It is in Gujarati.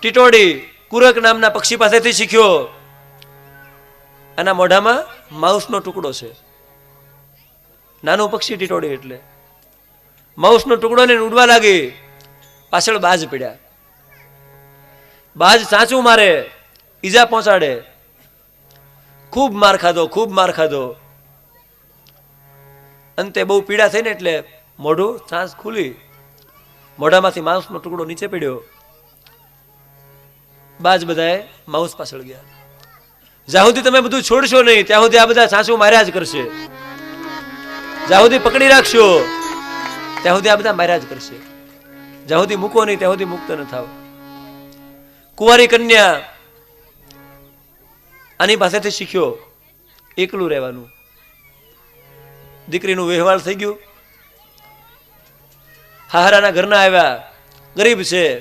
ટીટોડી કુરક નામના પક્ષી પાસેથી શીખ્યો. આના મોઢામાં માઉસનો ટુકડો છે. નાનું પક્ષી ટીટોડી એટલે માઉસનો ટુકડો ને ઉડવા લાગી. પાછળ બાજ પડ્યા. બાજ ચાંચું મારે, ઈજા પહોંચાડે. ખૂબ માર ખાધો, ખૂબ માર ખાધો. અંતે બહુ પીડા થઈ ને એટલે મોઢું ચાંચ ખુલી, મોઢામાંથી માઉસનો ટુકડો નીચે પડ્યો. બાજ બધાએ માઉસ પાછળ ગયા. જ્યાં સુધી તમે બધું છોડશો નહીં ત્યાં સુધી આ બધા ચાંચું માર્યા જ કરશે. જ્યાં સુધી પકડી રાખશો ત્યાં સુધી આ બધા માર્યા જ કરશે. જ્યાં સુધી મૂકો નહીં ત્યાં સુધી મુક્ત ન થાવ. કુંવારી કન્યા આની પાસેથી શીખ્યો એકલું રહેવાનું. દીકરીનું વહેવાળ થઈ ગયું. હાહરાના ઘરના આવ્યા, ગરીબ છે.